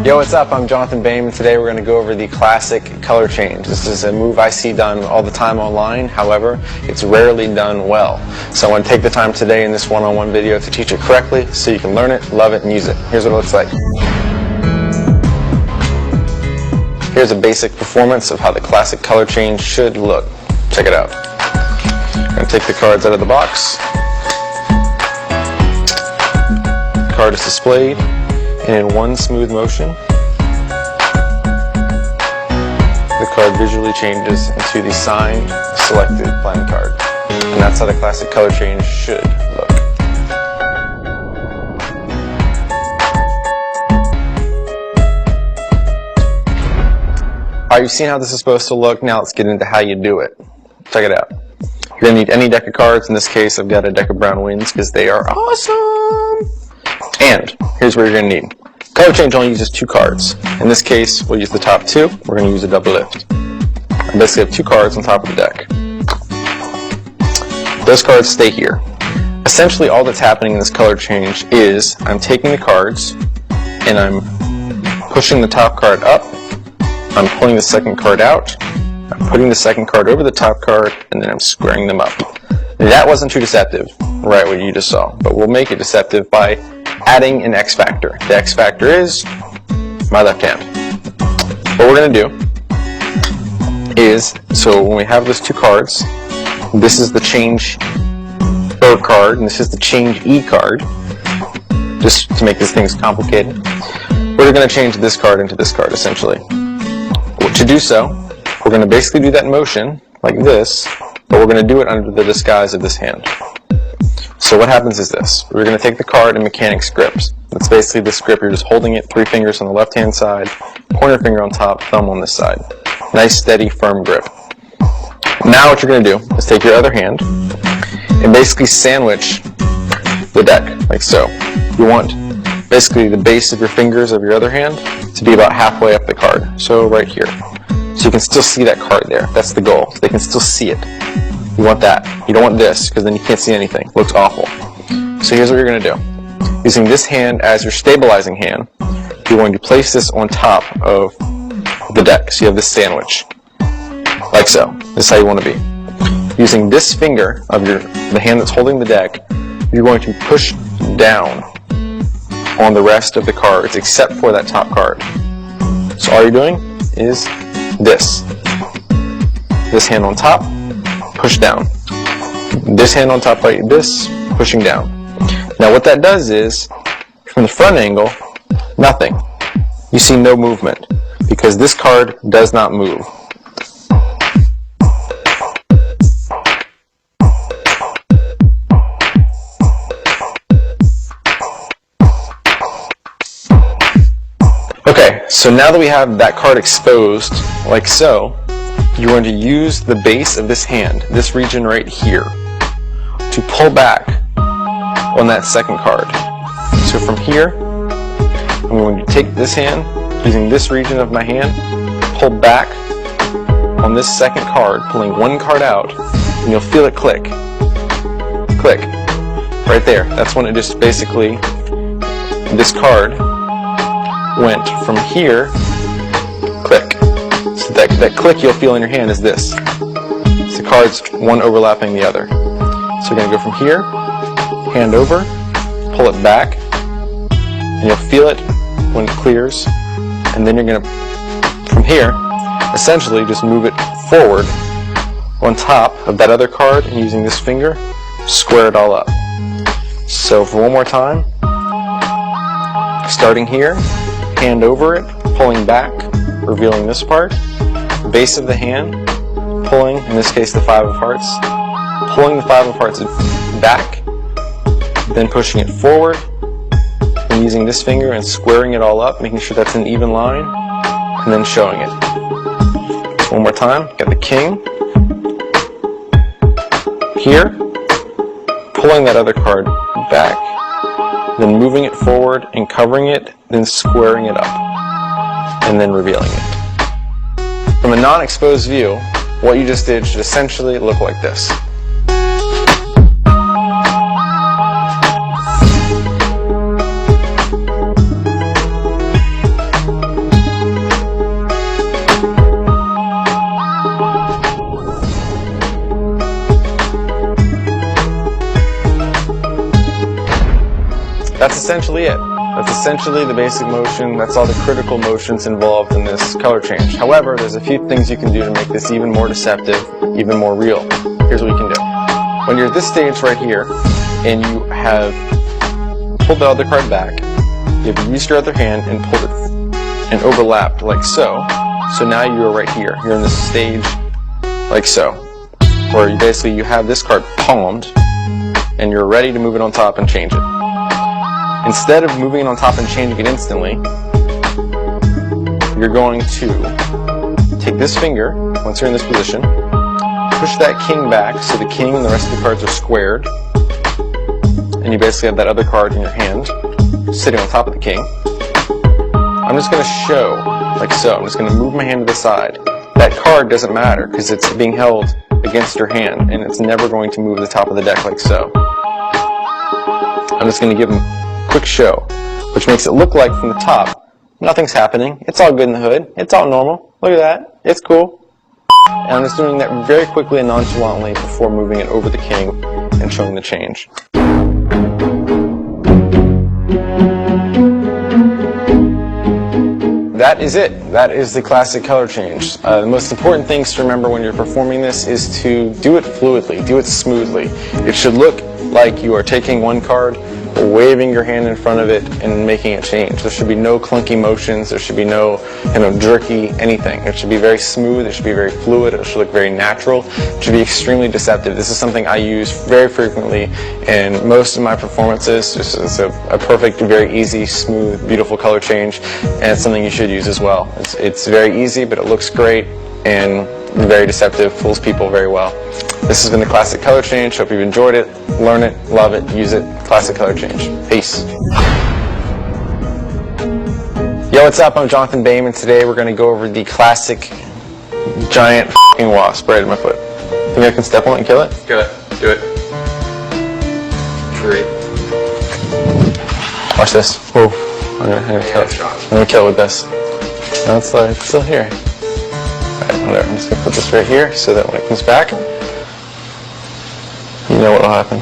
Yo, what's up? I'm Jonathan Bain, and today we're going to go over the classic color change. This is a move I see done all the time online. However, it's rarely done well. So I want to take the time today in this one-on-one video to teach it correctly so you can learn it, love it, and use it. Here's what it looks like. Here's a basic performance of how the classic color change should look. Check it out. I'm going to take the cards out of the box. The card is displayed and in one smooth motion, the card visually changes into the signed, selected playing card. And that's how the classic color change should look. Alright, you've seen how this is supposed to look. Now let's get into how you do it. Check it out. You're going to need any deck of cards. In this case, I've got a deck of brown winds because they are awesome. And here's what you're going to need. Color change only uses 2 cards. In this case, we'll use the top 2. We're going to use a double lift. I basically have 2 cards on top of the deck. Those cards stay here. Essentially, all that's happening in this color change is I'm taking the cards and I'm pushing the top card up. I'm pulling the second card out. I'm putting the second card over the top card, and then I'm squaring them up. That wasn't too deceptive, right, what you just saw, but we'll make it deceptive by adding an X factor. The X factor is my left hand. What we're going to do is, so when we have those 2 cards, this is the change O card, and this is the change E card, just to make these things complicated. We're going to change this card into this card, essentially. To do so, we're going to basically do that motion, like this, but we're going to do it under the disguise of this hand. So what happens is this. We're going to take the card in mechanics grip. That's basically this grip. You're just holding it, 3 fingers on the left-hand side, pointer finger on top, thumb on this side. Nice, steady, firm grip. Now what you're going to do is take your other hand and basically sandwich the deck, like so. You want basically the base of your fingers of your other hand to be about halfway up the card. So right here. So you can still see that card there. That's the goal. So they can still see it. You want that. You don't want this, because then you can't see anything. It looks awful. So here's what you're going to do. Using this hand as your stabilizing hand, you're going to place this on top of the deck. So you have this sandwich. Like so. This is how you want to be. Using this finger of the hand that's holding the deck, you're going to push down on the rest of the cards except for that top card. So all you're doing is this. This hand on top, push down. This hand on top like this, pushing down. Now what that does is, from the front angle, nothing. You see no movement, because this card does not move. Okay, so now that we have that card exposed, like so, you're going to use the base of this hand, this region right here, to pull back on that second card. So from here, I'm going to take this hand, using this region of my hand, pull back on this second card, pulling one card out, and you'll feel it click. Click. Right there. That's when it just basically, this card went from here, click. So that click you'll feel in your hand is this. It's the cards, one overlapping the other. So you're going to go from here, hand over, pull it back, and you'll feel it when it clears. And then you're going to, from here, essentially just move it forward on top of that other card, and using this finger, square it all up. So for one more time, starting here, hand over it, pulling back, revealing this part, base of the hand, pulling, in this case the 5 of hearts, pulling the 5 of hearts back, then pushing it forward, and using this finger and squaring it all up, making sure that's an even line, and then showing it. One more time, got the king, here, pulling that other card back, then moving it forward and covering it, then squaring it up, and then revealing it. From a non-exposed view, what you just did should essentially look like this. that's essentially it. That's essentially the basic motion. That's all the critical motions involved in this color change. However, there's a few things you can do to make this even more deceptive, even more real. Here's what you can do. When you're at this stage right here, and you have pulled the other card back, you have used your other hand and pulled it and overlapped like so. So now you're right here. You're in this stage like so, where you have this card palmed, and you're ready to move it on top and change it. Instead of moving it on top and changing it instantly, you're going to take this finger, once you're in this position, push that king back so the king and the rest of the cards are squared, and you basically have that other card in your hand sitting on top of the king. I'm just going to show, like so. I'm just going to move my hand to the side. That card doesn't matter because it's being held against your hand, and it's never going to move the top of the deck like so. I'm just going to give them a quick show, which makes it look like from the top nothing's happening. It's all good in the hood. It's all normal. Look at that. It's cool. And I'm just doing that very quickly and nonchalantly before moving it over the king and showing the change. That is it. That is the classic color change. The most important things to remember when you're performing this is to do it fluidly, do it smoothly. It should look like you are taking one card, waving your hand in front of it, and making it change. There should be no clunky motions. There should be no jerky anything. It should be very smooth. It should be very fluid. It should look very natural. It should be extremely deceptive. This is something I use very frequently in most of my performances. It's a perfect, very easy, smooth, beautiful color change, and it's something you should use as well. It's very easy, but it looks great and very deceptive, fools people very well. This has been the Classic Color Change. Hope you've enjoyed it. Learn it, love it, use it. Classic Color Change. Peace. Yo, what's up? I'm Jonathan Baim, and today we're going to go over the classic giant f***ing wasp right at my foot. Think I can step on it and kill it? Kill it. Do it. 3. Watch this. Whoa. I'm gonna kill it. I'm going to kill it with this. No, it's still here. Alright, whatever. I'm just going to put this right here so that when it comes back, you know what will happen.